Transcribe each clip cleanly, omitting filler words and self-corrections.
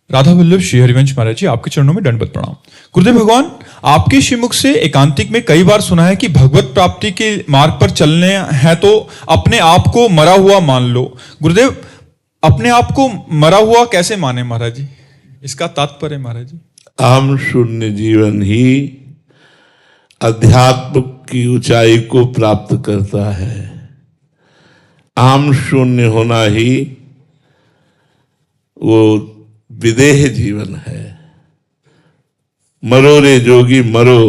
राधा वल्लभ श्री हरिवंश महाराज जी, आपके चरणों में दंडवत प्रणाम। गुरुदेव भगवान, आपके श्रीमुख से एकांतिक में कई बार सुना है कि भगवत प्राप्ति के मार्ग पर चलने हैं तो अपने आप को मरा हुआ मान लो। गुरुदेव, अपने आप को मरा हुआ कैसे माने महाराज जी? इसका तात्पर्य महाराज जी। अहम शून्य जीवन ही अध्यात्म की ऊंचाई को प्राप्त करता है। अहम शून्य होना ही वो विदेह जीवन है। मरो रे जोगी मरो,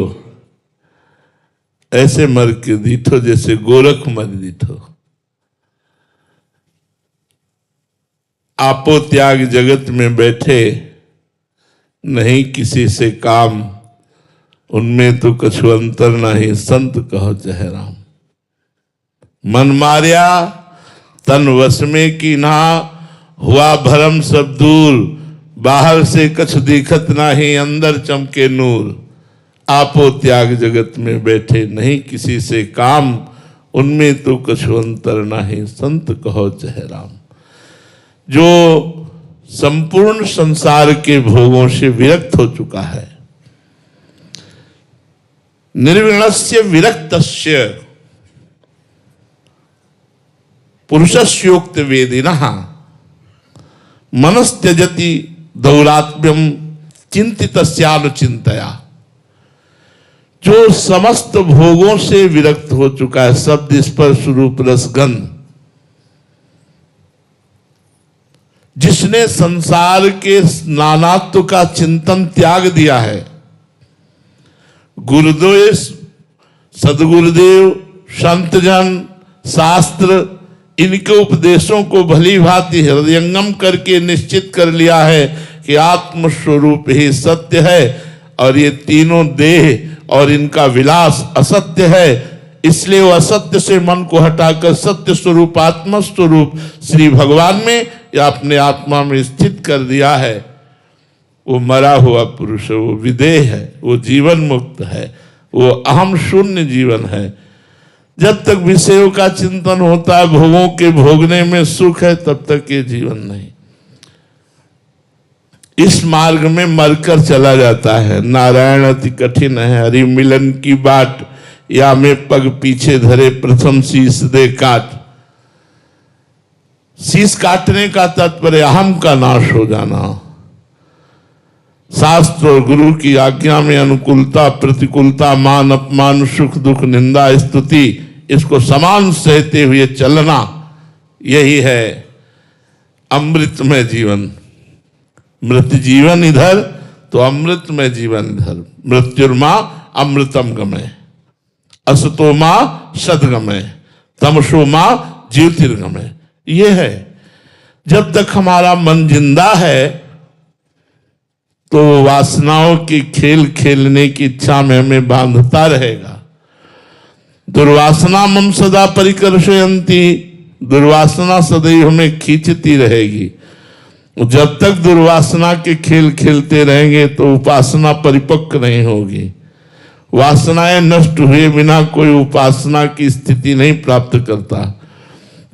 ऐसे मर के दीठो जैसे गोरख मर दीठो। आपो त्याग जगत में बैठे, नहीं किसी से काम, उनमें तो कछु अंतर नहीं, संत कहो चाहे राम। मन मारिया तन वश में की ना, हुआ भरम सब दूर, बाहर से कछ दिखत नाही, अंदर चमके नूर। आपो त्याग जगत में बैठे, नहीं किसी से काम, उनमें तो कछु अंतर नाही, संत कहो चाहे राम। जो संपूर्ण संसार के भोगों से विरक्त हो चुका है, निर्विणस्य विरक्तस्य पुरुषस्योक्त वेदिनः मनस्त्यजति दौरात्म्यम चिंतितस्यानुचिंतया। जो समस्त भोगों से विरक्त हो चुका है, शब्द स्पर्श रूप रसगंध, जिसने संसार के नानात्व का चिंतन त्याग दिया है, गुरुदेव, सदगुरुदेव, संतजन, शास्त्र, इनके उपदेशों को भली भांति हृदयंगम करके निश्चित कर लिया है कि आत्म स्वरूप ही सत्य है और ये तीनों देह और इनका विलास असत्य है। इसलिए वो असत्य से मन को हटाकर सत्य स्वरूप आत्म स्वरूप श्री भगवान में या अपने आत्मा में स्थित कर दिया है। वो मरा हुआ पुरुष है, वो विदेह है, वो जीवन मुक्त है, वो अहम शून्य जीवन है। जब तक विषयों का चिंतन होता है, भोगों के भोगने में सुख है, तब तक ये जीवन नहीं। इस मार्ग में मरकर चला जाता है। नारायण अति कठिन है, हरि मिलन की बाट, या में पग पीछे धरे प्रथम शीश दे काट। शीश काटने का तात्पर्य अहम का नाश हो जाना। शास्त्र और गुरु की आज्ञा में अनुकूलता प्रतिकूलता, मान अपमान, सुख दुख, निंदा स्तुति, इसको समान सहते हुए चलना, यही है अमृतमय जीवन। मृत जीवन इधर तो अमृतमय जीवन इधर। मृत्युर्मा अमृतम गमय, असतो मां सदगमय, तमसो मां ज्योतिर्गमय। ये है, जब तक हमारा मन जिंदा है तो वासनाओं की खेल खेलने की इच्छा में हमें बांधता रहेगा। दुर्वासना मम सदा परिकर्षयन्ति, दुर्वासना सदैव हमें खींचती रहेगी। जब तक दुर्वासना के खेल खेलते रहेंगे तो उपासना परिपक्व नहीं होगी। वासनाएं नष्ट हुए बिना कोई उपासना की स्थिति नहीं प्राप्त करता।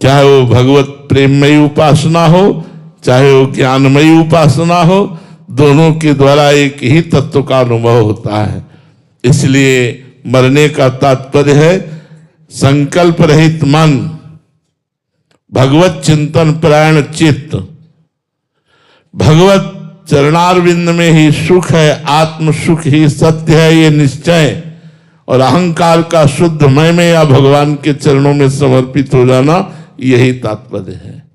चाहे वो भगवत प्रेममयी उपासना हो, चाहे वो ज्ञानमयी उपासना हो, दोनों के द्वारा एक ही तत्व का अनुभव होता है। इसलिए मरने का तात्पर्य है संकल्प रहित मन, भगवत चिंतन परायण चित्त। भगवत चरणारविंद में ही सुख है, आत्म सुख ही सत्य है, ये निश्चय। और अहंकार का शुद्ध मय में या भगवान के चरणों में समर्पित हो जाना, यही तात्पर्य है।